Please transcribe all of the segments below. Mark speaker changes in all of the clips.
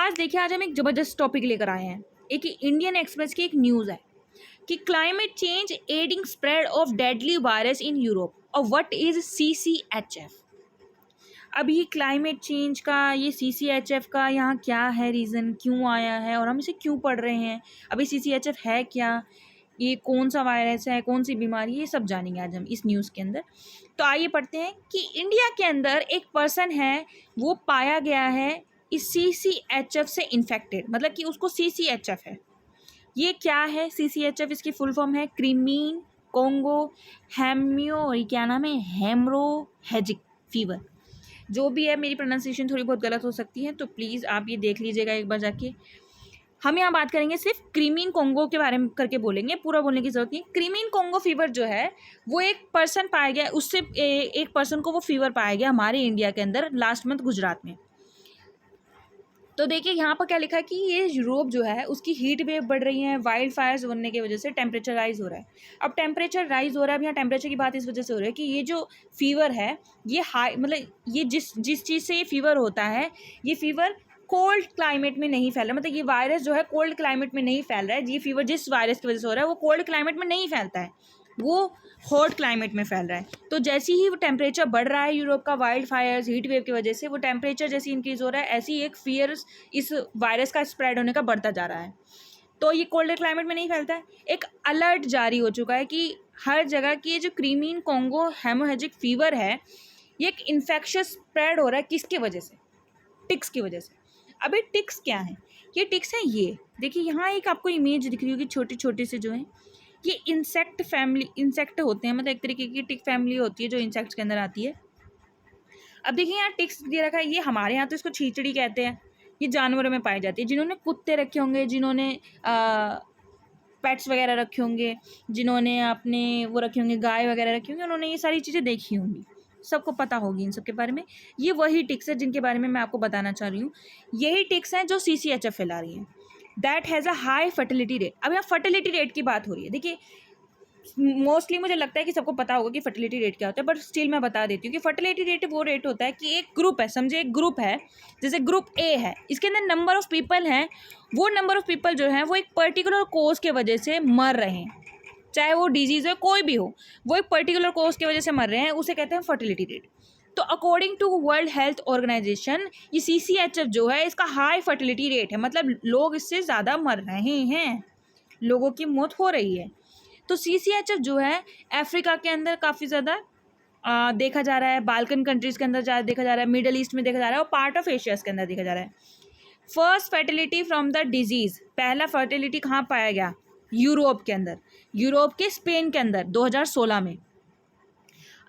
Speaker 1: आज देखिए, आज हम एक ज़बरदस्त टॉपिक लेकर आए हैं। एक इंडियन एक्सप्रेस की एक न्यूज़ है कि climate change adding spread of deadly virus in Europe और व्हाट इज CCHF। अब ये क्लाइमेट चेंज का, ये CCHF का यहाँ क्या है, रीज़न क्यों आया है और हम इसे क्यों पढ़ रहे हैं, अभी CCHF है क्या, ये कौन सा वायरस है, कौन सी बीमारी है, ये सब जानेंगे आज हम इस न्यूज़ के अंदर। तो आइए पढ़ते हैं कि इंडिया के अंदर एक पर्सन है, वो पाया गया है इस CCHF से इन्फेक्टेड, मतलब कि उसको CCHF है। ये क्या है CCHF? इसकी फुल फॉर्म है क्रीमीन कोंगो क्या नाम है, हेमरोहेजिक फीवर। जो भी है, मेरी प्रोनाउंसिएशन थोड़ी बहुत गलत हो सकती है, तो प्लीज़ आप ये देख लीजिएगा एक बार जाके। हम यहाँ बात करेंगे सिर्फ क्रीमीन कोंगो के बारे में करके बोलेंगे, पूरा बोलने की ज़रूरत नहीं। क्रीमीन कोंगो फीवर जो है वो एक पर्सन पाया गया, उससे एक पर्सन को वो फीवर पाया गया हमारे इंडिया के अंदर लास्ट मंथ गुजरात में। तो देखिए यहाँ पर क्या लिखा है कि ये यूरोप जो है उसकी हीट वेव बढ़ रही है, वाइल्ड फायर्स बनने की वजह से टेम्परेचर राइज हो रहा है। अब टेम्परेचर राइज हो रहा है, अब यहाँ टेम्परेचर की बात इस वजह से हो रही है कि ये जो फीवर है ये हाई, मतलब ये जिस चीज़ से ये फीवर होता है, ये फीवर कोल्ड क्लाइमेट में नहीं फैल रहा, मतलब ये वायरस जो है कोल्ड क्लाइमेट में नहीं फैल रहा है। ये फीवर जिस वायरस की वजह से हो रहा है वो कोल्ड क्लाइमेट में नहीं फैलता है, वो हॉट क्लाइमेट में फैल रहा है। तो जैसे ही वो टेम्परेचर बढ़ रहा है यूरोप का, वाइल्ड फायर्स हीट वेव की वजह से वो टेम्परेचर जैसे इंक्रीज़ हो रहा है, ऐसी एक फियर इस वायरस का स्प्रेड होने का बढ़ता जा रहा है। तो ये कोल्ड क्लाइमेट में नहीं फैलता है। एक अलर्ट जारी हो चुका है कि हर जगह की ये जो क्रीमीन कोंगो हेमोरेजिक फीवर है, ये एक इन्फेक्शस स्प्रेड हो रहा है। किसकी वजह से? टिक्स की वजह से। अभी टिक्स क्या है? ये टिक्स है, ये देखिए यहाँ एक आपको इमेज दिख रही होगी, छोटी छोटी से जो है ये इंसेक्ट होते हैं, मतलब एक तरीके की टिक फैमिली होती है जो इंसेक्ट्स के अंदर आती है। अब देखिए यहाँ टिक्स दे रखा है, ये हमारे यहाँ तो इसको छींचड़ी कहते हैं, ये जानवरों में पाई जाती है। जिन्होंने कुत्ते रखे होंगे, जिन्होंने पेट्स वगैरह रखे होंगे, जिन्होंने अपने वो रखे होंगे गाय वगैरह रखी होंगी, उन्होंने ये सारी चीज़ें देखी होंगी, सबको पता होगी इन सब के बारे में। ये वही टिक्स है जिनके बारे में मैं आपको बताना चाह रही हूँ। यही टिक्स हैं जो CCHF फैला रही हैं। That has a high fertility rate. अब यहाँ फर्टिलिटी रेट की बात हो रही है। देखिए मोस्टली मुझे लगता है कि सबको पता होगा कि फर्टिलिटी रेट क्या होता है, बट स्टिल मैं बता देती हूँ कि फर्टिलिटी रेट वो रेट होता है कि एक ग्रुप है, समझे एक ग्रुप है, जैसे ग्रुप ए है, इसके अंदर नंबर ऑफ़ पीपल हैं, वो नंबर ऑफ़ पीपल जो हैं वो एक पर्टिकुलर कोज के वजह से मर रहे हैं, चाहे वो डिजीज़ हो कोई भी हो, वो एक पर्टिकुलर कोज की वजह से मर रहे हैं, उसे कहते हैं फर्टिलिटी रेट। तो according to world health organisation ये CCHF जो है इसका हाई फर्टिलिटी रेट है, मतलब लोग इससे ज़्यादा मर रहे हैं, लोगों की मौत हो रही है। तो CCHF जो है अफ्रीका के अंदर काफ़ी ज़्यादा देखा जा रहा है, बाल्कन कंट्रीज़ के अंदर ज़्यादा देखा जा रहा है, मिडल ईस्ट में देखा जा रहा है और पार्ट ऑफ एशिया के अंदर देखा जा रहा है। First fertility from the disease, पहला फर्टिलिटी कहाँ पाया गया? यूरोप के अंदर, यूरोप के स्पेन के अंदर 2016 में।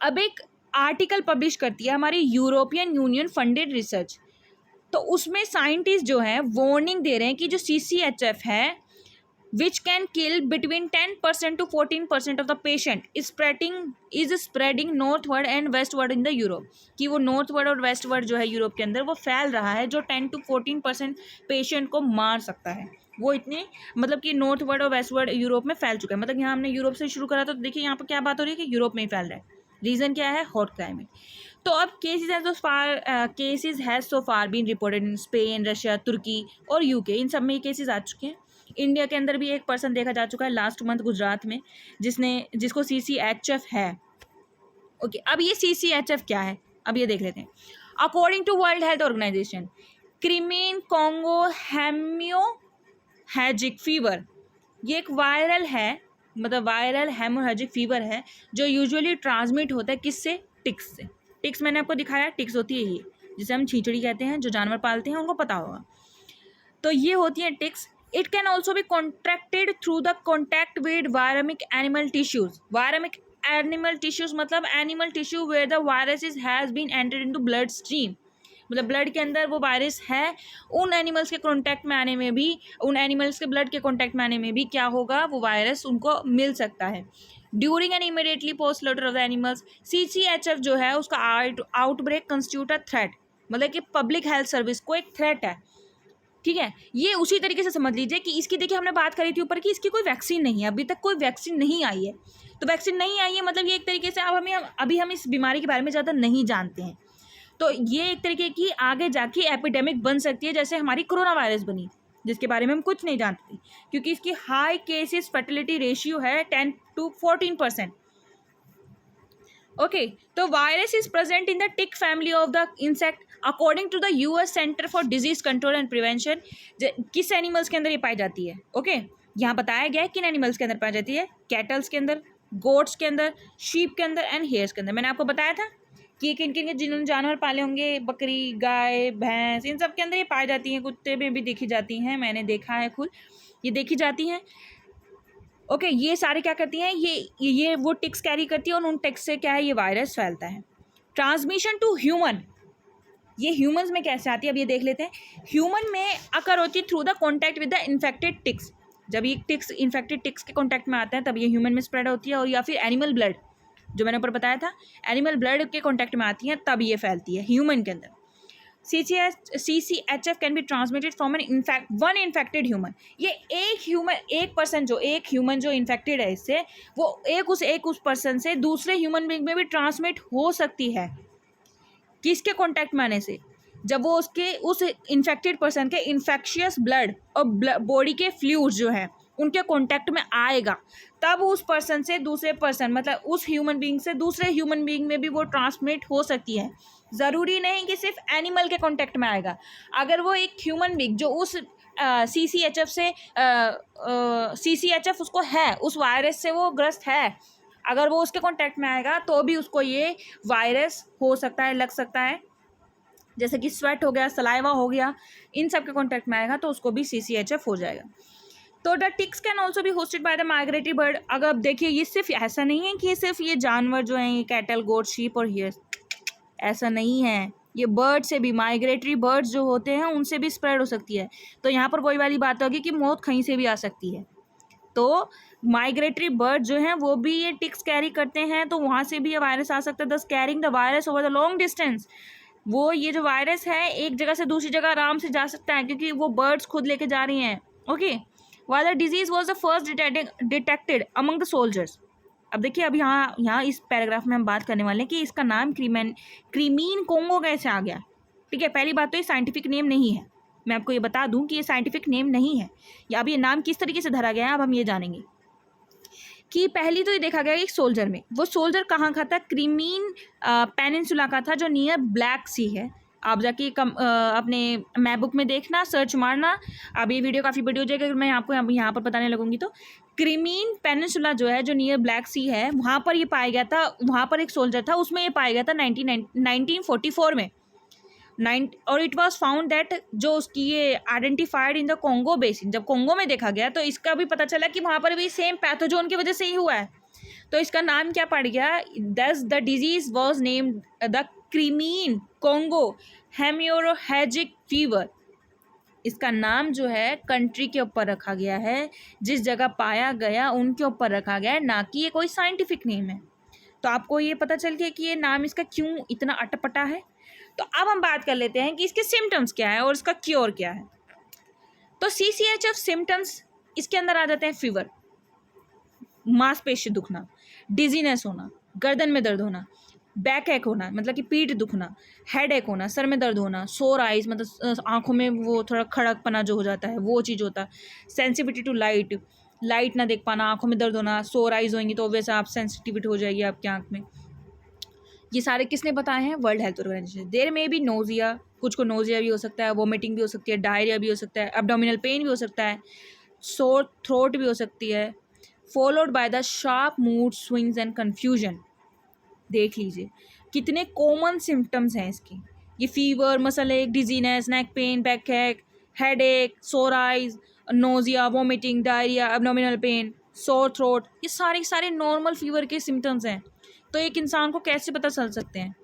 Speaker 1: अब एक आर्टिकल पब्लिश करती है हमारी यूरोपियन यूनियन फंडेड रिसर्च, तो उसमें साइंटिस्ट जो हैं वार्निंग दे रहे हैं कि जो CCHF है which can kill between 10% to 14% of the patient is spreading northward and westward in the Europe, कि वो नॉर्थवर्ड और वेस्टवर्ड जो है यूरोप के अंदर वो फैल रहा है, जो 10 to 14% पेशेंट को मार सकता है। वो इतने, मतलब कि नॉर्थवर्ड और वेस्टवर्ड यूरोप में फैल चुका है। मतलब यहाँ हमने यूरोप से शुरू करा, तो देखिए यहाँ पर क्या बात हो रही है कि यूरोप में ही फैल रहा है। रीज़न क्या है? Hot climate. तो अब cases has so far been reported in Spain, Russia, Turkey और UK, इन सब में ये केसेज आ चुके हैं। इंडिया के अंदर भी एक पर्सन देखा जा चुका है लास्ट मंथ गुजरात में, जिसको CCHF है। ओके, अब ये CCHF क्या है, अब ये देख लेते हैं। According to world health Organization, Crimean Congo haemorrhagic fever ये एक वायरल है, मतलब वायरल हेमोरेजिक फीवर है जो यूजुअली ट्रांसमिट होता है किससे? टिक्स से। टिक्स मैंने आपको दिखाया, टिक्स होती है ये, जिसे हम छींचड़ी कहते हैं, जो जानवर पालते हैं उनको पता होगा। तो ये होती है ticks. It can also be contracted through the contact with viremic animal tissues. Viremic animal tissues मतलब animal tissue where the virus has been entered into blood stream. मतलब ब्लड के अंदर वो वायरस है, उन एनिमल्स के कॉन्टैक्ट में आने में भी, उन एनिमल्स के ब्लड के कॉन्टैक्ट में आने में भी क्या होगा, वो वायरस उनको मिल सकता है। During and immediately post slaughter of the animals, CCHF जो है उसका आउटब्रेक कंस्टिट्यूट अ थ्रेट, मतलब कि पब्लिक हेल्थ सर्विस को एक थ्रेट है। ठीक है, ये उसी तरीके से समझ लीजिए कि इसकी, देखिए हमने बात करी थी ऊपर कि इसकी कोई वैक्सीन नहीं है, अभी तक कोई वैक्सीन नहीं आई है। तो वैक्सीन नहीं आई है मतलब ये एक तरीके से अब अभी हम इस बीमारी के बारे में ज़्यादा नहीं जानते हैं। तो ये एक तरीके की आगे जाके एपिडेमिक बन सकती है, जैसे हमारी कोरोना वायरस बनी, जिसके बारे में हम कुछ नहीं जानते, क्योंकि इसकी हाई केसेस फर्टिलिटी रेशियो है 10 to 14%। ओके, तो virus is present in the tick family of the insect according to the US center for disease control and prevention. किस एनिमल्स के अंदर ये पाई जाती है? ओके, यहाँ बताया गया है किन एनिमल्स के अंदर पाई जाती है। कैटल्स के अंदर, गोट्स के अंदर, शीप के अंदर एंड हेयर्स के अंदर। मैंने आपको बताया था कि ये किन किन के जिन्होंने जानवर पाले होंगे, बकरी, गाय, भैंस, इन सब के अंदर ये पाई जाती हैं। कुत्ते में भी देखी जाती हैं, मैंने देखा है खुद, ये देखी जाती हैं। ओके, ये सारे क्या करती हैं, ये वो टिक्स कैरी करती है और उन टिक्स से क्या है, ये वायरस फैलता है। ट्रांसमिशन टू ह्यूमन, ये ह्यूमंस में कैसे आती है अब ये देख लेते हैं। ह्यूमन में अकर होती है through the contact with the infected ticks. जब ये टिक्स इन्फेक्टेड टिक्स के कॉन्टैक्ट में आते हैं तब ये ह्यूमन में स्प्रेड होती है, और या फिर एनिमल ब्लड, जो मैंने ऊपर बताया था, एनिमल ब्लड के कॉन्टैक्ट में आती हैं तब ये फैलती है ह्यूमन के अंदर। CCHF can be transmitted from one infected human. ये एक पर्सन जो इन्फेक्टेड है इससे, वो एक उस पर्सन से दूसरे ह्यूमन बीइंग में भी ट्रांसमिट हो सकती है। किसके कॉन्टैक्ट में आने से? जब वो उस इन्फेक्टेड पर्सन के इन्फेक्शियस ब्लड और बॉडी के फ्लूइड्स जो है उनके कॉन्टैक्ट में आएगा, तब उस पर्सन से दूसरे पर्सन, मतलब उस ह्यूमन बीइंग से दूसरे ह्यूमन बीइंग में भी वो ट्रांसमिट हो सकती है। ज़रूरी नहीं कि सिर्फ एनिमल के कॉन्टैक्ट में आएगा। अगर वो एक ह्यूमन बीइंग जो उस CCHF उसको है, उस वायरस से वो ग्रस्त है, अगर वो उसके कॉन्टैक्ट में आएगा तो भी उसको ये वायरस हो सकता है, लग सकता है। जैसे कि स्वेट हो गया, सलाइवा हो गया, इन सब के कॉन्टैक्ट में आएगा तो उसको भी CCHF हो जाएगा। तो the ticks can also be hosted by the migratory bird. अगर अब देखिए, ये सिर्फ ऐसा नहीं है कि ये सिर्फ ये जानवर जो हैं, ये कैटल, गोट, शीप और हियर्स, ऐसा नहीं है। ये बर्ड से भी, माइग्रेटरी बर्ड्स जो होते हैं उनसे भी स्प्रेड हो सकती है। तो यहाँ पर वही वाली बात होगी कि मौत कहीं से भी आ सकती है। तो माइग्रेटरी बर्ड जो हैं वो भी ये टिक्स कैरी करते हैं, तो वहाँ से भी ये वायरस आ सकता है। दस carrying the virus over the long distance. वो ये जो वायरस है एक जगह से दूसरी जगह आराम से जा सकता है, क्योंकि वो बर्ड्स खुद लेके जा रही हैं। Okay, while the disease was the first detected among the soldiers। अब देखिए, अब यहाँ इस पैराग्राफ में हम बात करने वाले हैं कि इसका नाम क्रीमीन कोंगो कैसे आ गया। ठीक है, पहली बात तो ये साइंटिफिक नेम नहीं है, मैं आपको ये बता दूं कि ये साइंटिफिक नेम नहीं है, या अब ये नाम किस तरीके से धरा गया है अब हम ये जानेंगे। कि पहली तो ये देखा गया एक सोल्जर में, वो सोल्जर कहाँ का था, क्रीमीन पेनिनसुला का था, जो नियर ब्लैक सी है। आप जाके अपने मैप बुक में देखना, सर्च मारना। अब ये वीडियो काफ़ी बड़ी हो जाएगी अगर मैं आपको यहाँ पर बताने लगूंगी। तो क्रीमीन पेनिनसुला जो है, जो नियर ब्लैक सी है, वहाँ पर ये पाया गया था। वहाँ पर एक सोल्जर था, उसमें ये पाया गया था 1944 में। और इट वॉज फाउंड दैट, जो उसकी ये identified in the Congo basin. जब कोंगो में देखा गया तो इसका भी पता चला कि वहाँ पर भी सेम पैथोजोन की वजह से ही हुआ है। तो इसका नाम क्या पड़ गया, thus the disease was named the Crimean Congo haemorrhagic fever. इसका नाम जो है कंट्री के ऊपर रखा गया है, जिस जगह पाया गया उनके ऊपर रखा गया है, ना कि ये कोई साइंटिफिक नेम है। तो आपको ये पता चल गया कि ये नाम इसका क्यों इतना अटपटा है। तो अब हम बात कर लेते हैं कि इसके सिम्टम्स क्या है और इसका क्योर क्या है। तो CCHF सिम्टम्स इसके अंदर आ जाते हैं, फीवर, मांसपेशी दुखना, डिजीनेस होना, गर्दन में दर्द होना, बैक एक होना मतलब कि पीठ दुखना, हेड एक होना, सर में दर्द होना, सोर आइज मतलब आंखों में वो थोड़ा खड़कपना जो हो जाता है वो चीज़ होता है, सेंसिटिविटी टू लाइट ना देख पाना, आंखों में दर्द होना, सोर आइज होंगी तो वैसे आप सेंसिटिविटी हो जाएगी आपकी आंख में। ये सारे किसने बताए हैं, वर्ल्ड हेल्थ ऑर्गेनाइजेशन। देयर में भी नोजिया, कुछ को नोजिया भी हो सकता है, वोमिटिंग भी हो सकती है, डायरिया भी हो सकता है, एब्डोमिनल पेन भी हो सकता है, सोर थ्रोट भी हो सकती है, followed by the sharp mood swings and confusion. देख लीजिए कितने कॉमन सिम्टम्स हैं इसके, ये फीवर, मसल एक, डिजीनेस, नेक पेन, बैक एक, हेड एक, सोर eyes, nausea, vomiting, diarrhoea, abdominal pain, sore throat, ये सारे नॉर्मल फीवर के सिम्टम्स हैं। तो एक इंसान को कैसे पता चल सकते हैं,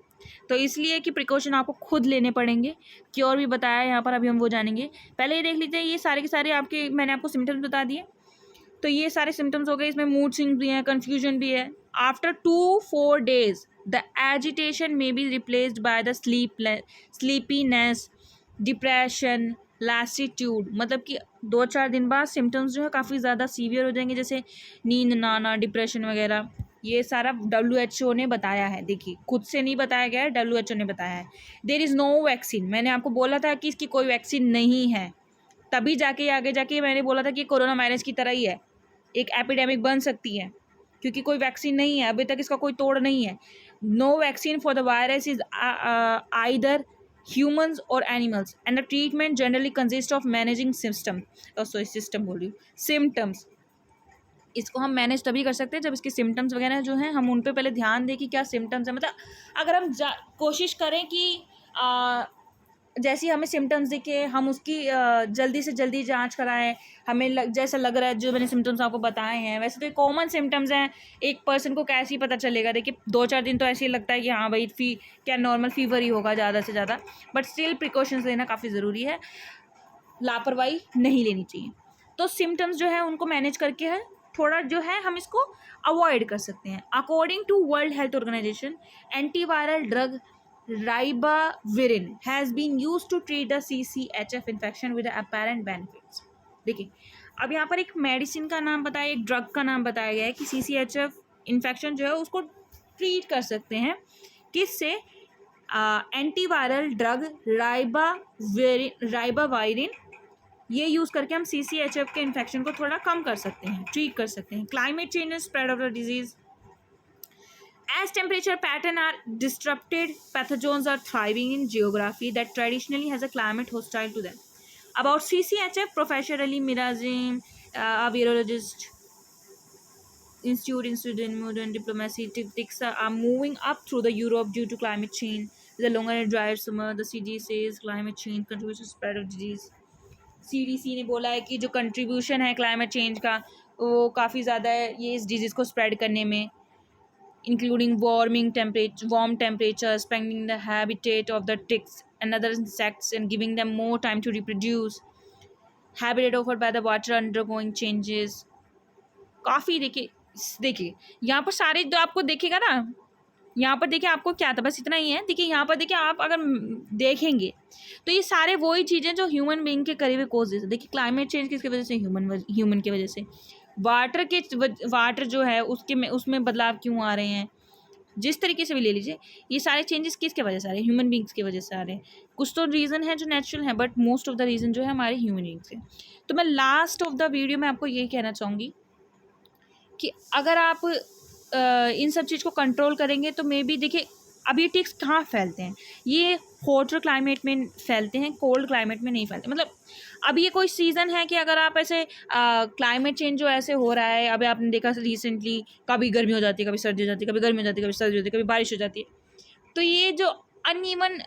Speaker 1: तो इसलिए कि प्रिकॉशन आपको खुद लेने पड़ेंगे। क्योर भी बताया यहाँ पर, अभी हम वो जानेंगे। पहले ये देख लीजिए, ये सारे के सारे आपके मैंने आपको सिम्टम्स बता दिए। तो ये सारे सिम्टम्स हो गए, इसमें मूड स्विंग्स भी हैं, कन्फ्यूजन भी है। After 2-4 days the agitation may be replaced by the sleepiness, depression, lassitude, मतलब कि 2-4 दिन बाद सिम्टम्स जो है काफ़ी ज़्यादा सीवियर हो जाएंगे, जैसे नींद ना आना, डिप्रेशन वगैरह। ये सारा WHO ने बताया है, देखिए खुद से नहीं बताया गया है, WHO ने बताया है। देयर इज़ नो वैक्सीन, मैंने आपको बोला था कि इसकी कोई वैक्सीन नहीं है, तभी जाके आगे जाके मैंने बोला था कि कोरोना वायरस की तरह ही है, एक एपिडेमिक बन सकती है, क्योंकि कोई वैक्सीन नहीं है, अभी तक इसका कोई तोड़ नहीं है। No vaccine for the virus is either humans or animals and the treatment generally consists of managing symptoms। इसको हम मैनेज तभी कर सकते हैं जब इसके सिम्टम्स वगैरह जो हैं हम उन पे पहले ध्यान दें कि क्या सिम्टम्स हैं। मतलब अगर हम कोशिश करें कि जैसे हमें सिम्टम्स दिखे हम उसकी जल्दी से जल्दी जांच कराएं, हमें जैसा लग रहा है, जो मैंने सिम्टम्स आपको बताए हैं वैसे तो ये कॉमन सिम्टम्स हैं, एक पर्सन को कैसे ही पता चलेगा। देखिए 2-4 दिन तो ऐसे ही लगता है कि हाँ भाई क्या नॉर्मल फीवर ही होगा ज़्यादा से ज़्यादा, बट स्टिल प्रिकॉशंस लेना काफ़ी ज़रूरी है, लापरवाही नहीं लेनी चाहिए। तो सिम्टम्स जो है उनको मैनेज करके है थोड़ा जो है हम इसको अवॉइड कर सकते हैं। According to world health organisation, antiviral drug ribavirin has been used to treat the CCHF infection with apparent benefits। देखिए अब यहाँ पर एक मेडिसिन का नाम बताया, एक ड्रग का नाम बताया गया है कि CCHF इन्फेक्शन जो है उसको ट्रीट कर सकते हैं किससे, एंटीवायरल ड्रग राइबावायरिन, ये यूज़ करके हम CCHF के इन्फेक्शन को थोड़ा कम कर सकते हैं, ट्रीट कर सकते हैं। Climate change and spread of the disease, as temperature patterns are disrupted, pathogens are thriving in geography that traditionally has a climate hostile to them। About CCHF, Professor Ali Mirazim, a virologist, Institute in Sweden, modern diplomacy tactics are moving up through the Europe due to climate change. The longer and drier summer, the CDC says climate change contributes to spread of disease। CDC ने बोला है कि जो contribution है climate change का वो काफ़ी ज़्यादा है ये इस डिजीज़ को स्प्रेड करने में, including warm temperature, expanding the habitat of the ticks and other insects and giving them more time to reproduce, habitat offered by the water undergoing changes। काफ़ी देखिए यहाँ पर सारे जो आपको देखेगा ना, यहाँ पर देखिए आपको क्या था, बस इतना ही है। देखिए यहाँ पर देखिए आप अगर देखेंगे तो ये सारे वही चीज़ें जो ह्यूमन बीइंग के करीब कोजेज है। देखिए क्लाइमेट चेंज किसकी वजह से, ह्यूमन की वजह से। वाटर जो है उसमें बदलाव क्यों आ रहे हैं, जिस तरीके से भी ले लीजिए, ये सारे चेंजेस किसके वजह से आ रहे हैं, ह्यूमन बींग्स की वजह से आ रहे हैं। कुछ तो रीज़न है जो नेचुरल है, but most of the reason जो है हमारे ह्यूमन बींग्स है। तो मैं लास्ट ऑफ द वीडियो में आपको यही कहना चाहूँगी कि अगर आप इन सब चीज़ को कंट्रोल करेंगे तो मे बी देखिए अब ये टिक्स कहाँ फैलते हैं, ये हॉटर क्लाइमेट में फैलते हैं, कोल्ड क्लाइमेट में नहीं फैलते। मतलब अब ये कोई सीज़न है कि अगर आप ऐसे क्लाइमेट चेंज जो ऐसे हो रहा है, अभी आपने देखा रिसेंटली कभी गर्मी हो जाती है, कभी सर्दी हो जाती है, कभी गर्मी हो जाती है, कभी सर्दी होती है, कभी बारिश हो जाती है। तो ये जो अनइवन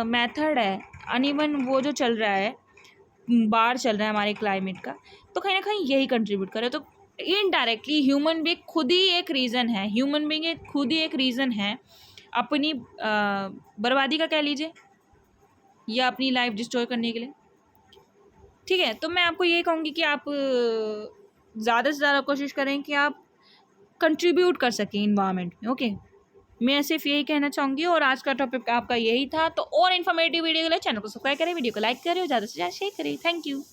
Speaker 1: मेथड है, अनइवन वो जो चल रहा है, बाढ़ चल रहा है हमारे क्लाइमेट का, तो कहीं ना कहीं यही कंट्रीब्यूट करे। तो इनडायरेक्टली ह्यूमन बीइंग खुद ही एक रीज़न है अपनी बर्बादी का कह लीजिए, या अपनी लाइफ डिस्ट्रॉय करने के लिए। ठीक है, तो मैं आपको ये कहूँगी कि आप ज़्यादा से ज़्यादा कोशिश करें कि आप कंट्रीब्यूट कर सकें इन्वायरमेंट में। ओके, मैं सिर्फ यही कहना चाहूँगी और आज का टॉपिक आपका यही था। तो और इन्फॉर्मेटिव वीडियो के लिए चैनल को सब्सक्राइब करें, वीडियो को लाइक करें और ज़्यादा से ज़्यादा शेयर करें। Thank you.